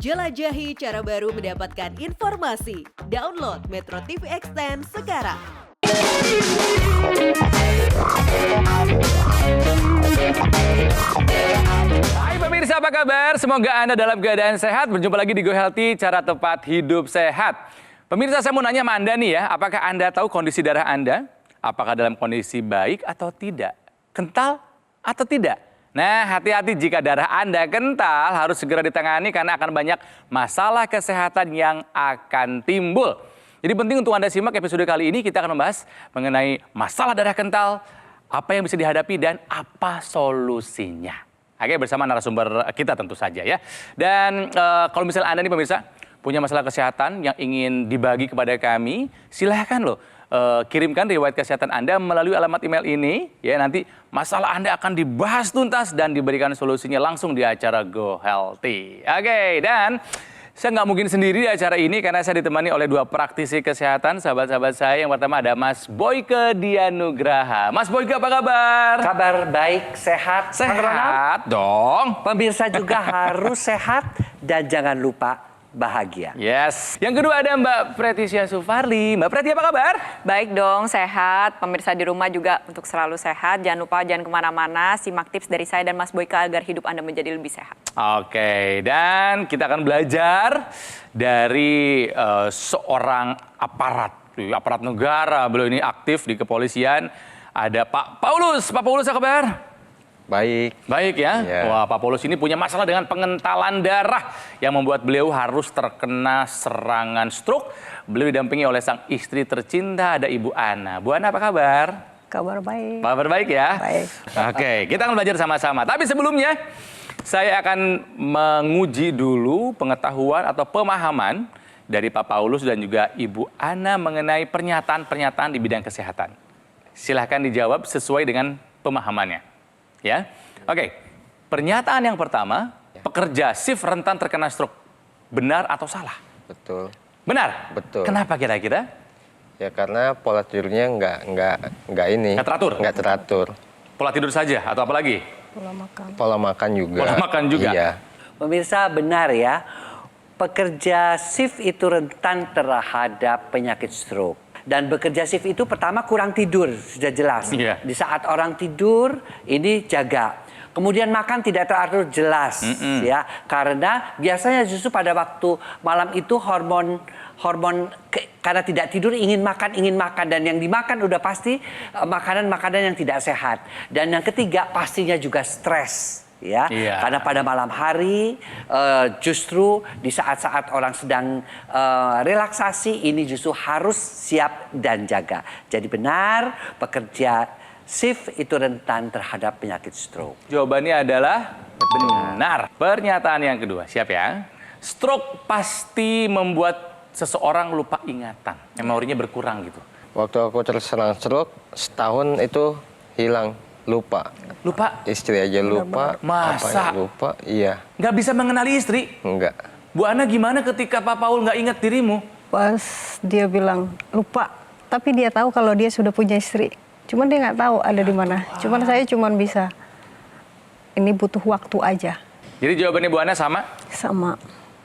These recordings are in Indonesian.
Jelajahi cara baru mendapatkan informasi. Download Metro TV Extend sekarang. Hai pemirsa, apa kabar? Semoga Anda dalam keadaan sehat. Berjumpa lagi di Go Healthy, cara tepat hidup sehat. Pemirsa, saya mau nanya sama Anda nih ya, apakah Anda tahu kondisi darah Anda? Apakah dalam kondisi baik atau tidak? Kental atau tidak? Nah, hati-hati jika darah Anda kental, harus segera ditangani karena akan banyak masalah kesehatan yang akan timbul. Jadi penting untuk Anda simak episode kali ini, kita akan membahas mengenai masalah darah kental, apa yang bisa dihadapi dan apa solusinya. Oke, bersama narasumber kita tentu saja ya. Dan kalau misalnya Anda nih pemirsa punya masalah kesehatan yang ingin dibagi kepada kami, silahkan loh. Kirimkan riwayat kesehatan Anda melalui alamat email ini. Ya, nanti masalah Anda akan dibahas tuntas dan diberikan solusinya langsung di acara Go Healthy. Oke, dan saya nggak mungkin sendiri di acara ini karena saya ditemani oleh dua praktisi kesehatan, sahabat-sahabat saya. Yang pertama ada Mas Boyke Dianugraha. Mas Boyke, apa kabar? Kabar baik, sehat. Sehat dong. Pemirsa juga harus sehat dan jangan lupa bahagia. Yes. Yang kedua ada Mbak Pretisia Sufarli. Mbak Preti, apa kabar? Baik dong, sehat. Pemirsa di rumah juga untuk selalu sehat. Jangan lupa jangan kemana-mana. Simak tips dari saya dan Mas Boyke agar hidup Anda menjadi lebih sehat. Oke, dan kita akan belajar dari seorang aparat negara. Beliau ini aktif di kepolisian. Ada Pak Paulus. Pak Paulus, apa kabar? Baik. Baik ya. Ya. Wah, Pak Paulus ini punya masalah dengan pengentalan darah yang membuat beliau harus terkena serangan stroke. Beliau didampingi oleh sang istri tercinta, ada Ibu Ana. Bu Ana, apa kabar? Kabar baik. Kabar baik ya? Baik. Oke, kita akan belajar sama-sama. Tapi sebelumnya, saya akan menguji dulu pengetahuan atau pemahaman dari Pak Paulus dan juga Ibu Ana mengenai pernyataan-pernyataan di bidang kesehatan. Silahkan dijawab sesuai dengan pemahamannya. Ya, oke. Pernyataan yang pertama, pekerja shift rentan terkena stroke. Benar atau salah? Betul. Benar? Betul. Kenapa kira-kira? Ya karena pola tidurnya nggak ini. Nggak teratur? Nggak teratur. Pola tidur saja atau apa lagi? Pola makan. Pola makan juga. Pola makan juga? Iya. Pemirsa benar ya, pekerja shift itu rentan terhadap penyakit stroke. Dan bekerja shift itu pertama kurang tidur, sudah jelas. Iya. Di saat orang tidur, ini jaga. Kemudian makan tidak teratur, jelas. Ya, karena biasanya justru pada waktu malam itu hormon karena tidak tidur ingin makan, dan yang dimakan udah pasti makanan-makanan yang tidak sehat. Dan yang ketiga pastinya juga stres. Ya, Iya. karena pada malam hari justru di saat-saat orang sedang relaksasi ini justru harus siap dan jaga. Jadi benar pekerja shift itu rentan terhadap penyakit stroke. Jawabannya adalah benar. Pernyataan yang kedua, siap ya? Stroke pasti membuat seseorang lupa ingatan, memorinya berkurang gitu. Waktu aku terserang stroke, setahun itu hilang, lupa. Lupa? Istri aja lupa. Masa? Apa lupa? Iya. Nggak bisa mengenali istri? Enggak. Bu Ana, gimana ketika Pak Paul nggak ingat dirimu? Pas dia bilang lupa, tapi dia tahu kalau dia sudah punya istri. Cuman dia nggak tahu ada di mana. Cuman saya cuman bisa. Ini butuh waktu aja. Jadi jawabannya Bu Ana sama? Sama.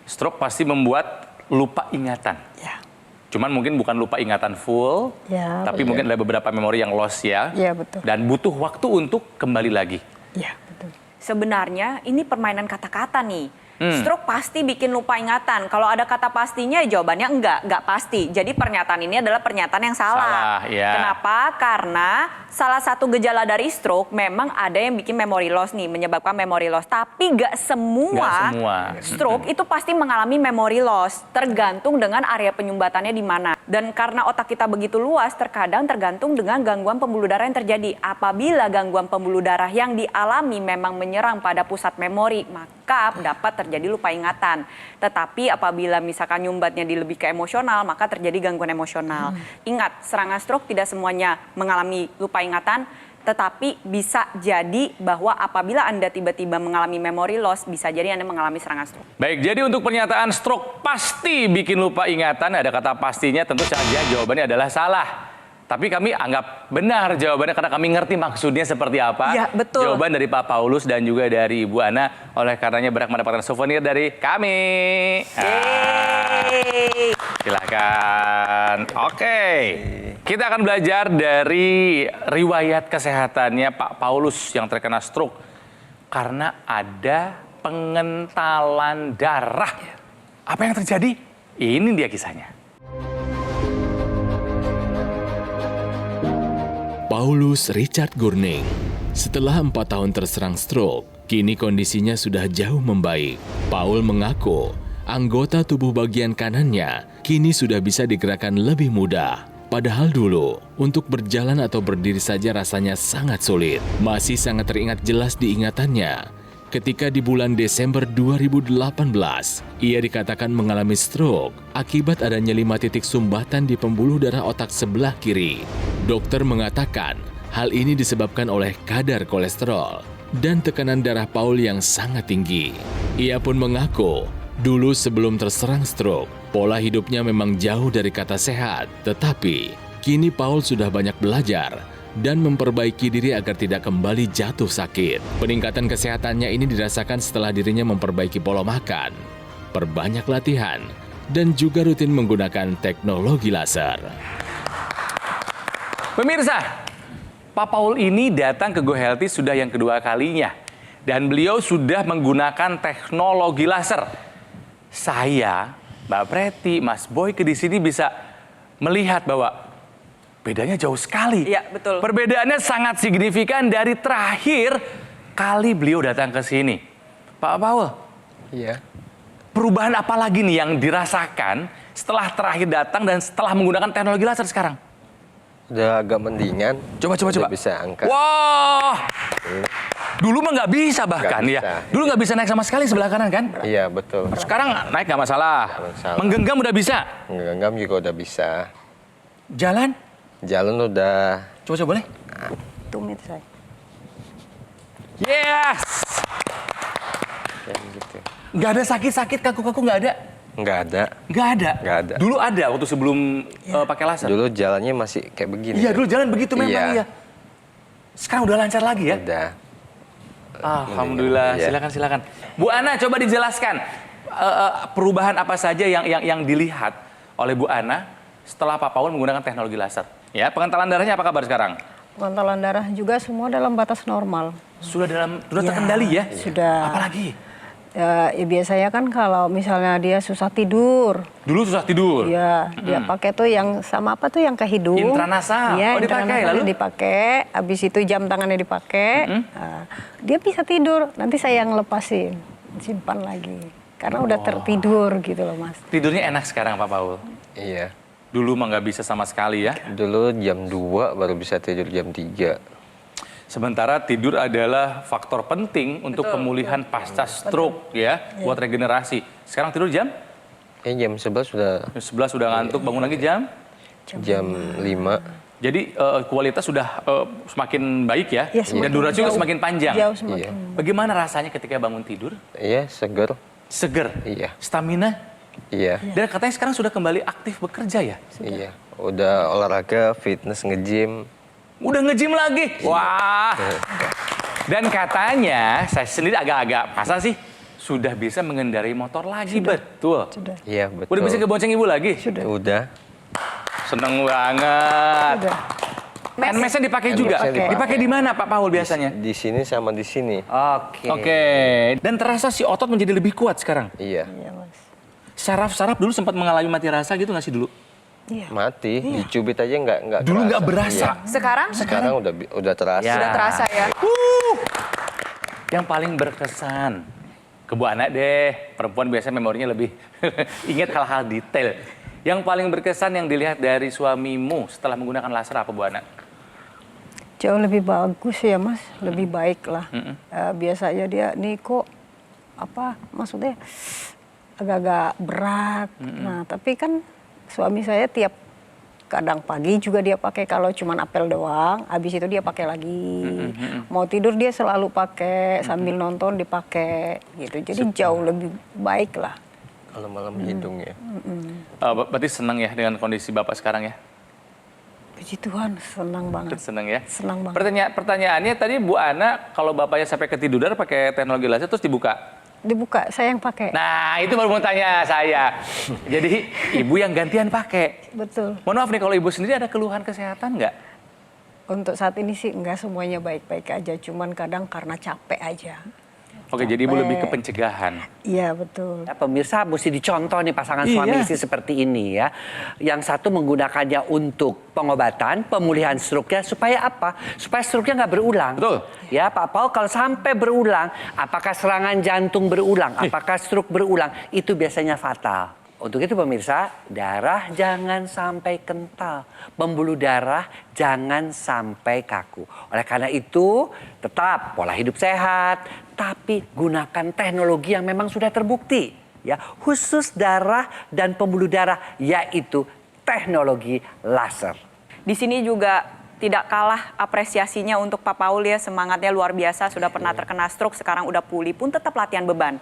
Stroke pasti membuat lupa ingatan. Ya. Cuman mungkin bukan lupa ingatan full, Ya, tapi betul. mungkin ada beberapa memori yang lost ya. Ya, betul. Dan butuh waktu untuk kembali lagi. Ya, betul. Sebenarnya ini permainan kata-kata nih. Stroke pasti bikin lupa ingatan. Kalau ada kata pastinya jawabannya enggak pasti. Jadi pernyataan ini adalah pernyataan yang salah. Ya. Kenapa? Karena salah satu gejala dari stroke memang ada yang bikin memory loss nih, menyebabkan memory loss. Tapi nggak semua stroke itu pasti mengalami memory loss. Tergantung dengan area penyumbatannya di mana. Dan karena otak kita begitu luas, terkadang tergantung dengan gangguan pembuluh darah yang terjadi. Apabila gangguan pembuluh darah yang dialami memang menyerang pada pusat memori, maka dapat terjadi lupa ingatan. Tetapi apabila misalkan nyumbatnya di lebih ke emosional, maka terjadi gangguan emosional. Ingat, serangan stroke tidak semuanya mengalami lupa ingatan, tetapi bisa jadi bahwa apabila Anda tiba-tiba mengalami memory loss, bisa jadi Anda mengalami serangan stroke. Baik, jadi untuk pernyataan stroke pasti bikin lupa ingatan, ada kata pastinya, tentu saja jawabannya adalah salah. Tapi kami anggap benar jawabannya karena kami ngerti maksudnya seperti apa. Ya, betul. Jawaban dari Pak Paulus dan juga dari Ibu Ana. Oleh karenanya berhak mendapatkan souvenir dari kami. Yeay. Silakan. Oke. Kita akan belajar dari riwayat kesehatannya Pak Paulus yang terkena stroke. Karena ada pengentalan darah. Apa yang terjadi? Ini dia kisahnya. Paulus Richard Gurning. Setelah 4 tahun terserang stroke, kini kondisinya sudah jauh membaik. Paul mengaku anggota tubuh bagian kanannya kini sudah bisa digerakkan lebih mudah. Padahal dulu, untuk berjalan atau berdiri saja rasanya sangat sulit. Masih sangat teringat jelas di ingatannya ketika di bulan Desember 2018, ia dikatakan mengalami stroke akibat adanya 5 titik sumbatan di pembuluh darah otak sebelah kiri. Dokter mengatakan hal ini disebabkan oleh kadar kolesterol dan tekanan darah Paul yang sangat tinggi. Ia pun mengaku dulu sebelum terserang stroke, pola hidupnya memang jauh dari kata sehat. Tetapi kini Paul sudah banyak belajar dan memperbaiki diri agar tidak kembali jatuh sakit. Peningkatan kesehatannya ini dirasakan setelah dirinya memperbaiki pola makan, perbanyak latihan, dan juga rutin menggunakan teknologi laser. Pemirsa, Pak Paul ini datang ke Go Healthy sudah yang kedua kalinya. Dan beliau sudah menggunakan teknologi laser. Saya, Mbak Preti, Mas Boy di sini bisa melihat bahwa bedanya jauh sekali. Iya, betul. Perbedaannya sangat signifikan dari terakhir kali beliau datang ke sini. Pak Paul, Iya. perubahan apa lagi nih yang dirasakan setelah terakhir datang dan setelah menggunakan teknologi laser sekarang? Udah agak mendingan. Coba. Udah bisa angkat. Wah, dulu mah nggak bisa bahkan Nggak ya. bisa. Dulu nggak bisa naik sama sekali sebelah kanan kan? Iya, betul. Sekarang naik nggak masalah. Nggak masalah. Menggenggam udah bisa. Ngegenggam juga udah bisa. Jalan, Jalan udah. coba boleh? Tumit saya. Yes. Kayak gitu. Nggak ada sakit-sakit, kaku-kaku nggak ada. Nggak ada. Nggak ada. Nggak ada. Dulu ada waktu sebelum pakai laser. Dulu jalannya masih kayak begini. Iya, dulu jalan begitu memang Iya. iya. Sekarang udah lancar lagi ya? Udah. Alhamdulillah. Iya. Silakan. Bu Ana, coba dijelaskan perubahan apa saja yang dilihat oleh Bu Ana setelah Pak Paul menggunakan teknologi laser. Ya, pengentalan darahnya apa kabar sekarang? Pengentalan darah juga semua dalam batas normal. Sudah Ya, terkendali ya? sudah. Apalagi? Ya biasanya kan kalau misalnya dia susah tidur, Dulu susah tidur. ya dia pakai tuh yang sama apa tuh yang ke hidung. Intranasal. Iya, Oh, dipakai, intranasal lalu? dipakai. Habis itu jam tangannya dipakai. Nah, dia bisa tidur. Nanti saya yang lepasin, simpan lagi. Karena udah tertidur gitu loh, Mas. Tidurnya enak sekarang Pak Paul. Iya. Dulu mah nggak bisa sama sekali ya. Dulu jam 2 baru bisa tidur jam 3. Sementara tidur adalah faktor penting untuk pemulihan pasca stroke ya, buat regenerasi. Sekarang tidur jam? Jam 11 sudah 11 sudah ngantuk, bangun lagi jam? jam 5. Jadi kualitas sudah semakin baik ya, Iya, dan semakin durasi juga jauh. semakin panjang. Jauh semakin. Bagaimana rasanya ketika bangun tidur? Iya, seger. Seger, Iya. stamina, Iya. dan katanya sekarang sudah kembali aktif bekerja ya? Iya. Udah olahraga, fitness, nge-gym. Udah nge-gym lagi? Wah. Dan katanya, saya sendiri agak-agak, masa sih? Sudah bisa mengendarai motor lagi, betul? Sudah. Iya, betul. Udah bisa kebonceng ibu lagi? Udah. Seneng banget. Sudah. NMS-nya dipakai juga? NMS-nya Dipakai di mana Pak Paul biasanya? Di sini sama di sini. Oke. Oke. Dan terasa si otot menjadi lebih kuat sekarang? Iya. Iya, Mas. Saraf-saraf dulu sempat mengalami mati rasa gitu nggak sih dulu? Iya. Mati, dicubit aja nggak Dulu kerasa. nggak berasa. Iya. Sekarang Sekarang udah terasa. Ya. sudah terasa ya. Yang paling berkesan ke Bu Ana deh. Perempuan biasanya memorinya lebih ingat hal-hal detail. Yang paling berkesan yang dilihat dari suamimu setelah menggunakan laser apa Bu Ana? Jauh lebih bagus ya, Mas. Lebih baik lah. Biasanya dia nih kok apa maksudnya agak-agak berat. Nah, tapi kan suami saya tiap kadang pagi juga dia pakai kalau cuman apel doang, habis itu dia pakai lagi. Mau tidur dia selalu pakai, sambil nonton dipakai gitu. Jadi jauh lebih baik lah. Kalau malam hidung ya. Berarti senang ya dengan kondisi Bapak sekarang ya? Puji Tuhan, senang banget. Seneng ya? Senang banget. Pertanyaannya tadi Bu Ana, kalau bapaknya sampai ketiduran pakai teknologi laser terus dibuka? Dibuka, saya yang pakai. Nah, itu baru mau tanya saya. Jadi ibu yang gantian pakai. Betul. Mohon maaf nih, kalau ibu sendiri ada keluhan kesehatan nggak? Untuk saat ini sih enggak semuanya baik-baik aja, cuman kadang karena capek aja. Oke, jadi ibu lebih ke pencegahan. Iya, betul. Ya, pemirsa mesti dicontoh nih pasangan suami istri seperti ini ya. Yang satu menggunakannya untuk pengobatan, pemulihan stroke-nya supaya apa? Supaya stroke-nya nggak berulang. Betul. Ya Pak Paul, kalau sampai berulang, apakah serangan jantung berulang, apakah stroke berulang, itu biasanya fatal. Untuk itu pemirsa, darah jangan sampai kental. Pembuluh darah jangan sampai kaku. Oleh karena itu, tetap pola hidup sehat, tapi gunakan teknologi yang memang sudah terbukti. Ya, khusus darah dan pembuluh darah, yaitu teknologi laser. Di sini juga tidak kalah apresiasinya untuk Pak Paul ya, semangatnya luar biasa, sudah pernah terkena stroke, sekarang udah pulih pun tetap latihan beban.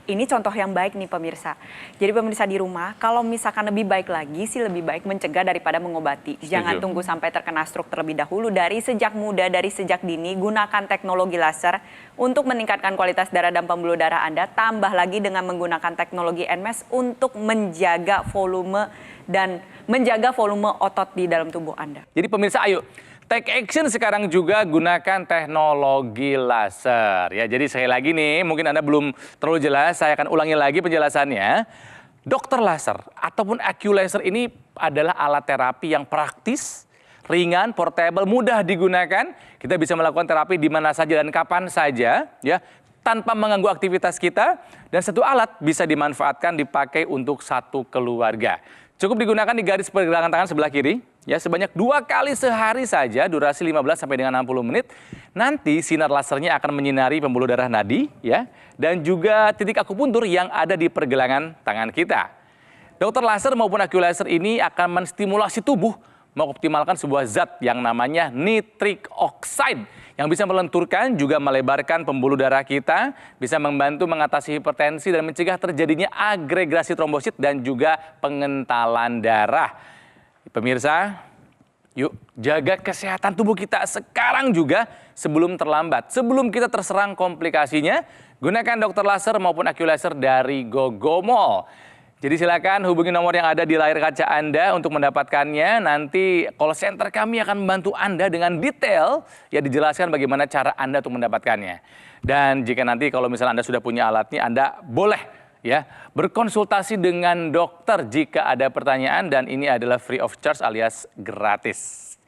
Ini contoh yang baik nih pemirsa. Jadi pemirsa di rumah, kalau misalkan lebih baik lagi sih lebih baik mencegah daripada mengobati. Jangan tunggu sampai terkena stroke terlebih dahulu, dari sejak muda, dari sejak dini, gunakan teknologi laser untuk meningkatkan kualitas darah dan pembuluh darah Anda, tambah lagi dengan menggunakan teknologi NMAS untuk menjaga volume dan menjaga volume otot di dalam tubuh Anda. Jadi pemirsa, ayo take action sekarang juga gunakan teknologi laser. Ya, jadi sekali lagi nih, mungkin Anda belum terlalu jelas, saya akan ulangi lagi penjelasannya. Dokter laser ataupun AccuLaser ini adalah alat terapi yang praktis, ringan, portable, mudah digunakan. Kita bisa melakukan terapi di mana saja dan kapan saja, ya, tanpa mengganggu aktivitas kita. Dan satu alat bisa dimanfaatkan dipakai untuk satu keluarga. Cukup digunakan di garis pergelangan tangan sebelah kiri, ya, sebanyak 2 kali sehari saja, durasi 15 sampai dengan 60 menit. Nanti sinar lasernya akan menyinari pembuluh darah nadi, ya, dan juga titik akupuntur yang ada di pergelangan tangan kita. Dokter laser maupun AccuLaser ini akan menstimulasi tubuh mengoptimalkan sebuah zat yang namanya nitric oxide yang bisa melenturkan juga melebarkan pembuluh darah kita, bisa membantu mengatasi hipertensi dan mencegah terjadinya agregasi trombosit dan juga pengentalan darah. Pemirsa, yuk jaga kesehatan tubuh kita sekarang juga sebelum terlambat. Sebelum kita terserang komplikasinya, gunakan dokter laser maupun AccuLaser dari Gogomall. Jadi silakan hubungi nomor yang ada di layar kaca Anda untuk mendapatkannya. Nanti call center kami akan membantu Anda dengan detail, ya, dijelaskan bagaimana cara Anda untuk mendapatkannya. Dan jika nanti kalau misalnya Anda sudah punya alatnya, Anda boleh, ya, berkonsultasi dengan dokter jika ada pertanyaan, dan ini adalah free of charge alias gratis.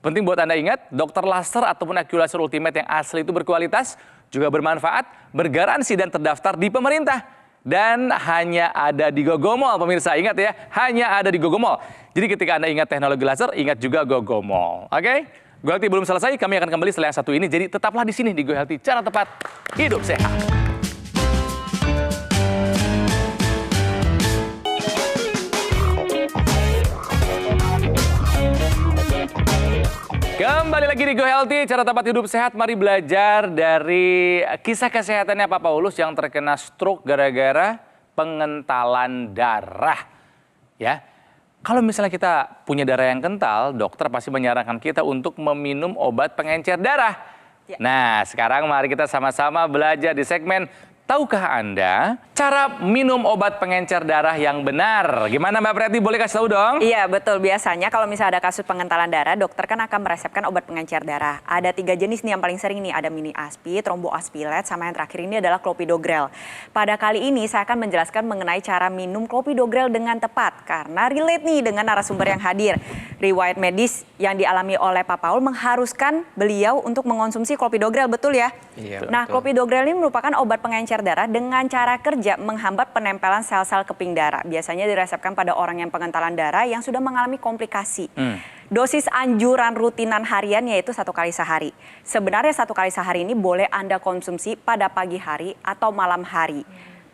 Penting buat Anda ingat, dokter laser ataupun AccuLaser Ultimate yang asli itu berkualitas, juga bermanfaat, bergaransi dan terdaftar di pemerintah. Dan hanya ada di Gogomall, pemirsa. Ingat ya, hanya ada di Gogomall. Jadi ketika Anda ingat teknologi laser, ingat juga Gogomall. Oke? Go Healthy belum selesai, kami akan kembali setelah yang satu ini. Jadi tetaplah di sini di Go Healthy, cara tepat hidup sehat. Kembali lagi di Go Healthy, cara tepat hidup sehat. Mari belajar dari kisah kesehatannya Pak Paulus yang terkena stroke gara-gara pengentalan darah. Ya, kalau misalnya kita punya darah yang kental, dokter pasti menyarankan kita untuk meminum obat pengencer darah. Ya. Nah, sekarang mari kita sama-sama belajar di segmen Tahukah Anda cara minum obat pengencer darah yang benar? Gimana Mbak Preti, boleh kasih tahu dong? Iya betul, biasanya kalau misalnya ada kasus pengentalan darah, dokter kan akan meresepkan obat pengencer darah. Ada 3 jenis nih yang paling sering nih, ada mini aspi, tromboaspilet, sama yang terakhir ini adalah clopidogrel. Pada kali ini saya akan menjelaskan mengenai cara minum clopidogrel dengan tepat, karena relate nih dengan narasumber yang hadir. Riwayat medis yang dialami oleh Pak Paul mengharuskan beliau untuk mengonsumsi clopidogrel, betul ya? Iya, Nah, betul. clopidogrel ini merupakan obat pengencer darah dengan cara kerja menghambat penempelan sel-sel keping darah. Biasanya diresepkan pada orang yang pengentalan darah yang sudah mengalami komplikasi. Dosis anjuran rutinan harian yaitu 1 kali sehari. Sebenarnya 1 kali sehari ini boleh Anda konsumsi pada pagi hari atau malam hari.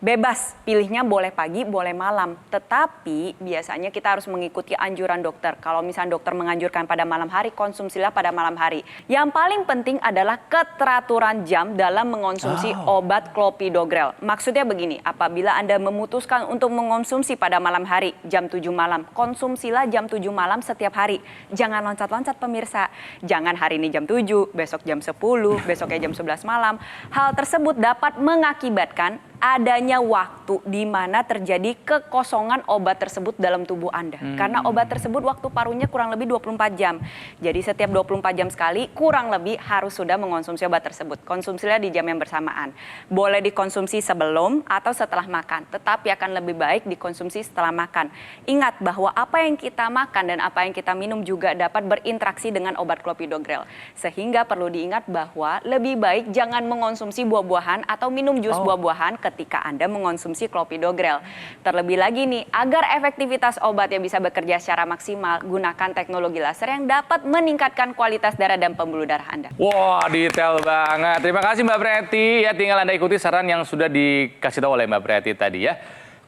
Bebas, pilihnya boleh pagi, boleh malam. Tetapi biasanya kita harus mengikuti anjuran dokter. Kalau misalnya dokter menganjurkan pada malam hari, konsumsilah pada malam hari. Yang paling penting adalah keteraturan jam dalam mengonsumsi obat clopidogrel. Maksudnya begini, apabila Anda memutuskan untuk mengonsumsi pada malam hari, jam 7 malam, konsumsilah jam 7 malam setiap hari. Jangan loncat-loncat pemirsa. Jangan hari ini jam 7, besok jam 10, besoknya jam 11 malam. Hal tersebut dapat mengakibatkan adanya waktu di mana terjadi kekosongan obat tersebut dalam tubuh Anda. Karena obat tersebut waktu paruhnya kurang lebih 24 jam. Jadi setiap 24 jam sekali kurang lebih harus sudah mengonsumsi obat tersebut. Konsumsilah di jam yang bersamaan. Boleh dikonsumsi sebelum atau setelah makan. Tetapi akan lebih baik dikonsumsi setelah makan. Ingat bahwa apa yang kita makan dan apa yang kita minum juga dapat berinteraksi dengan obat clopidogrel. Sehingga perlu diingat bahwa lebih baik jangan mengonsumsi buah-buahan atau minum jus buah-buahan ketika Anda mengonsumsi clopidogrel. Terlebih lagi nih, agar efektivitas obatnya bisa bekerja secara maksimal, gunakan teknologi laser yang dapat meningkatkan kualitas darah dan pembuluh darah Anda. Wah, detail banget. Terima kasih Mbak Preti. Ya, tinggal Anda ikuti saran yang sudah dikasih tahu oleh Mbak Preti tadi ya.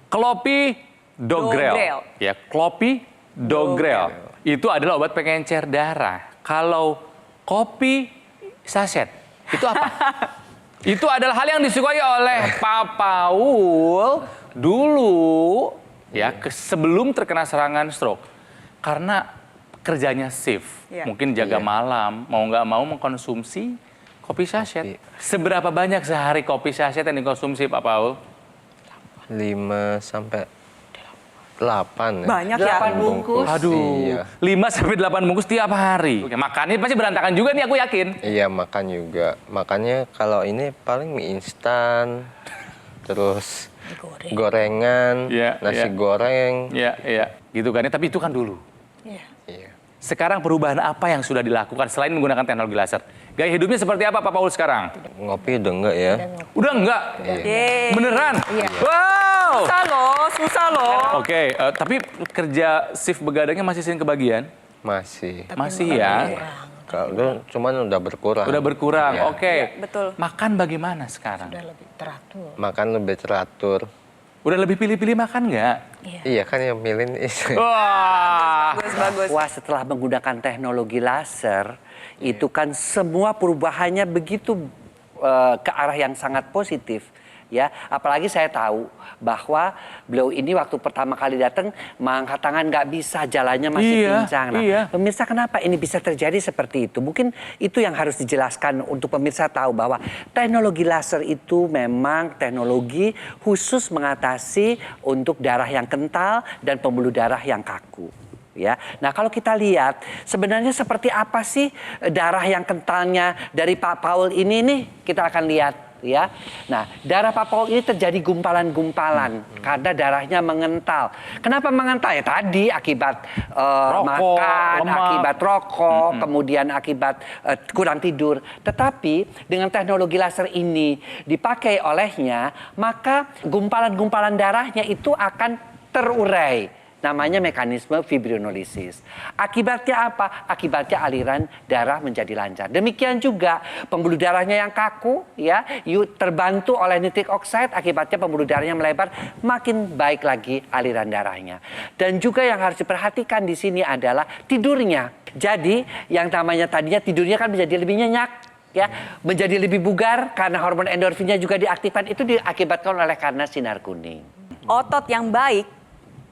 Clopidogrel. Ya, clopidogrel. Itu adalah obat pengencer darah. Kalau kopi saset, itu apa? Itu adalah hal yang disukai oleh Pak Paul dulu ya sebelum terkena serangan stroke. Karena kerjanya shift, mungkin jaga malam, mau nggak mau mengkonsumsi kopi saset. Seberapa banyak sehari kopi saset yang dikonsumsi Pak Paul? 5 sampai 8 ya. Banyak ya. 8 bungkus. Aduh, Iya. 5 sampai 8 bungkus tiap hari. Oke, makannya pasti berantakan juga nih, aku yakin. Iya, makan juga. Makanya kalau ini paling mie instan, terus gorengan, Iya, nasi iya. goreng. Iya, gitu kan ya. Tapi itu kan dulu. Iya. Sekarang perubahan apa yang sudah dilakukan selain menggunakan teknologi laser? Gaya hidupnya seperti apa Pak Paul sekarang? Ngopi udah enggak ya? Udah enggak? Yeay. Beneran? Iya. Wow! Susah loh. Oke, tapi kerja shift begadangnya masih sering kebagian? Masih. Masih ya? Kalau cuman udah berkurang. Udah berkurang, Iya. oke. betul. Makan bagaimana sekarang? Udah lebih teratur. Makan lebih teratur. Udah lebih pilih-pilih makan nggak? Iya kan yang milih itu. Wah! Bagus. Wah, setelah menggunakan teknologi laser, itu kan semua perubahannya begitu ke arah yang sangat positif. Ya, apalagi saya tahu bahwa beliau ini waktu pertama kali datang mengangkat tangan nggak bisa, jalannya masih pincang. Nah, pemirsa kenapa ini bisa terjadi seperti itu? Mungkin itu yang harus dijelaskan untuk pemirsa tahu bahwa teknologi laser itu memang teknologi khusus mengatasi untuk darah yang kental dan pembuluh darah yang kaku. Ya, nah kalau kita lihat sebenarnya seperti apa sih darah yang kentalnya dari Pak Paul ini nih, kita akan lihat. Ya, nah darah Pak Paul ini terjadi gumpalan-gumpalan karena darahnya mengental. Kenapa mengental? Ya tadi akibat makan, lemak. akibat rokok, kemudian akibat kurang tidur. Tetapi dengan teknologi laser ini dipakai olehnya, maka gumpalan-gumpalan darahnya itu akan terurai. Namanya mekanisme fibrinolisis. Akibatnya apa? Akibatnya aliran darah menjadi lancar. Demikian juga pembuluh darahnya yang kaku, ya, terbantu oleh nitric oxide, akibatnya pembuluh darahnya melebar, makin baik lagi aliran darahnya. Dan juga yang harus diperhatikan di sini adalah tidurnya. Jadi yang namanya tadinya tidurnya kan menjadi lebih nyenyak, ya, menjadi lebih bugar karena hormon endorfinnya juga diaktifkan. Itu diakibatkan oleh karena sinar kuning. Otot yang baik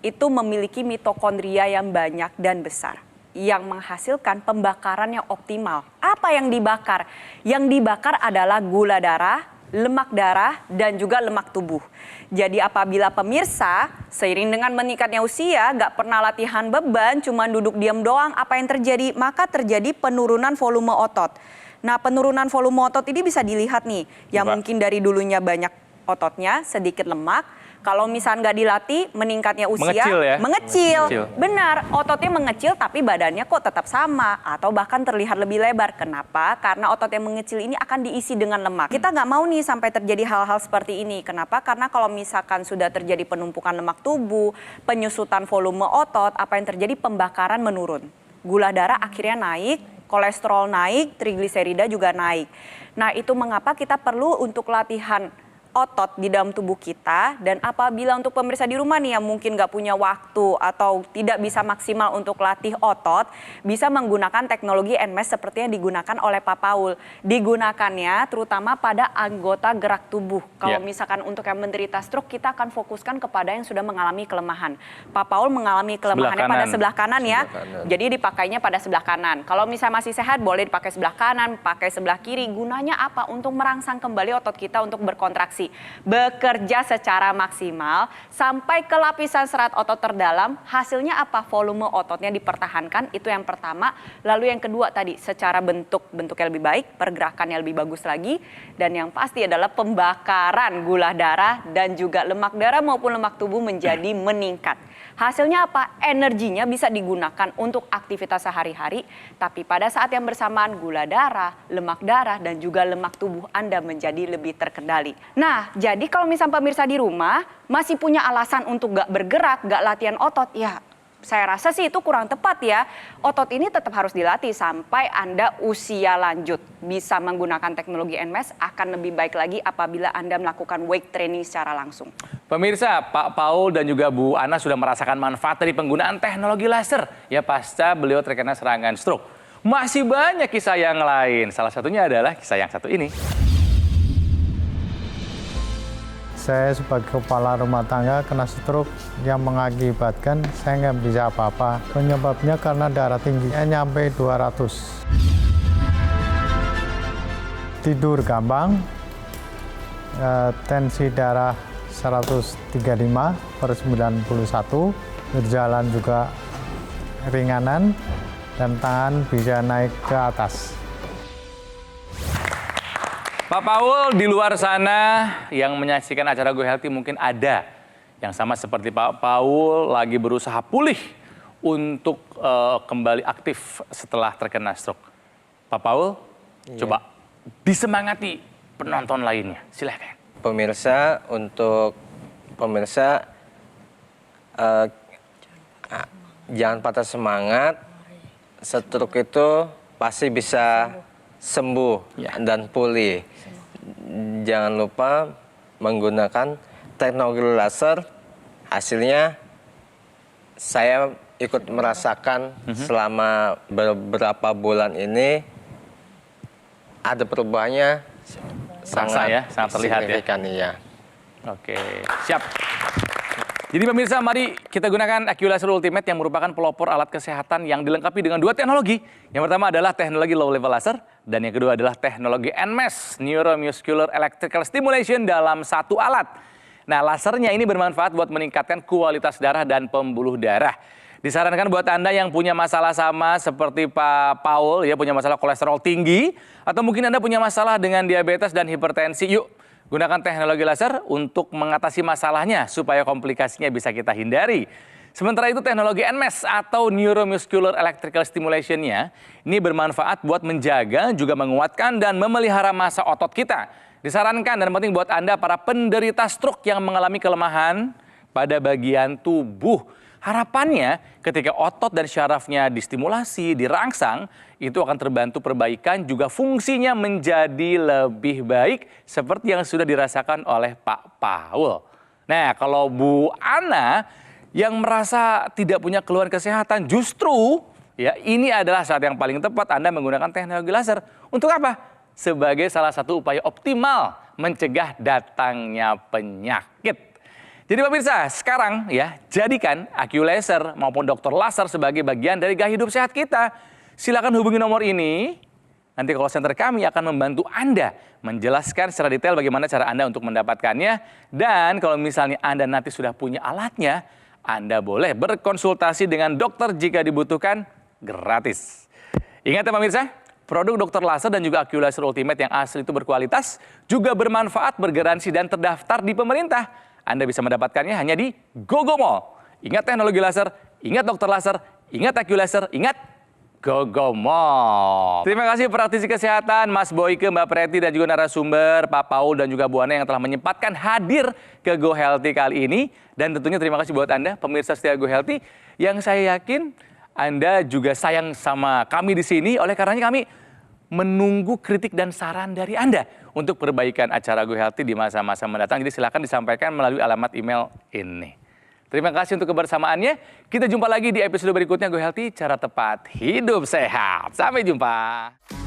itu memiliki mitokondria yang banyak dan besar yang menghasilkan pembakaran yang optimal. Apa yang dibakar? Yang dibakar adalah gula darah, lemak darah, dan juga lemak tubuh. Jadi apabila pemirsa seiring dengan meningkatnya usia gak pernah latihan beban, cuma duduk diam doang, apa yang terjadi? Maka terjadi penurunan volume otot. Nah, penurunan volume otot ini bisa dilihat nih, yang mungkin dari dulunya banyak ototnya, sedikit lemak. Kalau misalnya nggak dilatih, meningkatnya usia, Mengecil ya? mengecil. Benar, ototnya mengecil tapi badannya kok tetap sama. Atau bahkan terlihat lebih lebar. Kenapa? Karena otot yang mengecil ini akan diisi dengan lemak. Kita nggak mau nih sampai terjadi hal-hal seperti ini. Kenapa? Karena kalau misalkan sudah terjadi penumpukan lemak tubuh, penyusutan volume otot, apa yang terjadi? Pembakaran menurun. Gula darah akhirnya naik, kolesterol naik, trigliserida juga naik. Nah, itu mengapa kita perlu untuk latihan otot di dalam tubuh kita. Dan apabila untuk pemirsa di rumah nih yang mungkin nggak punya waktu atau tidak bisa maksimal untuk latih otot, bisa menggunakan teknologi NMAS seperti yang digunakan oleh Pak Paul. Digunakannya terutama pada anggota gerak tubuh. Kalau misalkan untuk yang menderita stroke, kita akan fokuskan kepada yang sudah mengalami kelemahan. Pak Paul mengalami kelemahannya pada sebelah kanan ya. Jadi dipakainya pada sebelah kanan. Kalau misalnya masih sehat boleh dipakai sebelah kanan, pakai sebelah kiri. Gunanya apa? Untuk merangsang kembali otot kita untuk berkontraksi. Bekerja secara maksimal sampai ke lapisan serat otot terdalam. Hasilnya apa? Volume ototnya dipertahankan, itu yang pertama. Lalu yang kedua tadi, secara bentuknya lebih baik, pergerakannya lebih bagus lagi. Dan yang pasti adalah pembakaran gula darah dan juga lemak darah maupun lemak tubuh menjadi meningkat. Hasilnya apa? Energinya bisa digunakan untuk aktivitas sehari-hari, tapi pada saat yang bersamaan gula darah, lemak darah, dan juga lemak tubuh Anda menjadi lebih terkendali. Nah, jadi kalau misalnya pemirsa di rumah masih punya alasan untuk gak bergerak, gak latihan otot, ya saya rasa sih itu kurang tepat ya. Otot ini tetap harus dilatih sampai Anda usia lanjut. Bisa menggunakan teknologi NMAS akan lebih baik lagi apabila Anda melakukan weight training secara langsung. Pemirsa, Pak Paul dan juga Bu Ana sudah merasakan manfaat dari penggunaan teknologi laser ya pasca beliau terkena serangan stroke. Masih banyak kisah yang lain. Salah satunya adalah kisah yang satu ini. Saya sebagai kepala rumah tangga kena stroke yang mengakibatkan saya nggak bisa apa-apa. Penyebabnya karena darah tingginya nyampe 200. Tidur gampang, tensi darah 135/91, berjalan juga ringanan, dan tangan bisa naik ke atas. Pak Paul, di luar sana yang menyaksikan acara Go Healthy mungkin ada yang sama seperti Pak Paul lagi berusaha pulih untuk kembali aktif setelah terkena stroke. Pak Paul, coba disemangati penonton lainnya, silakan. Pemirsa, untuk pemirsa jangan patah semangat. Stroke itu pasti bisa sembuh dan pulih. Jangan lupa menggunakan teknologi laser. Hasilnya saya ikut merasakan selama beberapa bulan ini ada perubahannya sangat terlihat signifikan, ya. Oke, siap. Jadi pemirsa, mari kita gunakan AccuLaser Ultimate yang merupakan pelopor alat kesehatan yang dilengkapi dengan dua teknologi. Yang pertama adalah teknologi low level laser dan yang kedua adalah teknologi NMAS, Neuromuscular Electrical Stimulation dalam satu alat. Nah, lasernya ini bermanfaat buat meningkatkan kualitas darah dan pembuluh darah. Disarankan buat Anda yang punya masalah sama seperti Pak Paul, ya punya masalah kolesterol tinggi, atau mungkin Anda punya masalah dengan diabetes dan hipertensi, yuk gunakan teknologi laser untuk mengatasi masalahnya supaya komplikasinya bisa kita hindari. Sementara itu teknologi NMAS atau Neuromuscular Electrical Stimulation-nya ini bermanfaat buat menjaga, juga menguatkan dan memelihara massa otot kita. Disarankan dan penting buat Anda para penderita stroke yang mengalami kelemahan pada bagian tubuh. Harapannya ketika otot dan syarafnya distimulasi, dirangsang, itu akan terbantu perbaikan juga fungsinya menjadi lebih baik seperti yang sudah dirasakan oleh Pak Paul. Nah, kalau Bu Ana yang merasa tidak punya keluhan kesehatan, justru ya ini adalah saat yang paling tepat Anda menggunakan teknologi laser. Untuk apa? Sebagai salah satu upaya optimal mencegah datangnya penyakit. Jadi pemirsa, sekarang ya jadikan AccuLaser maupun dokter laser sebagai bagian dari gaya hidup sehat kita. Silakan hubungi nomor ini. Nanti call center kami akan membantu Anda menjelaskan secara detail bagaimana cara Anda untuk mendapatkannya. Dan kalau misalnya Anda nanti sudah punya alatnya, Anda boleh berkonsultasi dengan dokter jika dibutuhkan gratis. Ingat ya pemirsa, produk dokter laser dan juga AccuLaser Ultimate yang asli itu berkualitas, juga bermanfaat, bergaransi dan terdaftar di pemerintah. Anda bisa mendapatkannya hanya di GoGo Mall. Ingat teknologi laser, ingat dokter laser, ingat AccuLaser, ingat GoGo Mall. Terima kasih praktisi kesehatan Mas Boyke, Mbak Preti dan juga narasumber Pak Paul dan juga Bu Ana yang telah menyempatkan hadir ke Go Healthy kali ini. Dan tentunya terima kasih buat Anda pemirsa setia Go Healthy yang saya yakin Anda juga sayang sama kami di sini. Oleh karenanya kami menunggu kritik dan saran dari Anda untuk perbaikan acara Go Healthy di masa-masa mendatang. Jadi silakan disampaikan melalui alamat email ini. Terima kasih untuk kebersamaannya. Kita jumpa lagi di episode berikutnya Go Healthy, cara tepat hidup sehat. Sampai jumpa.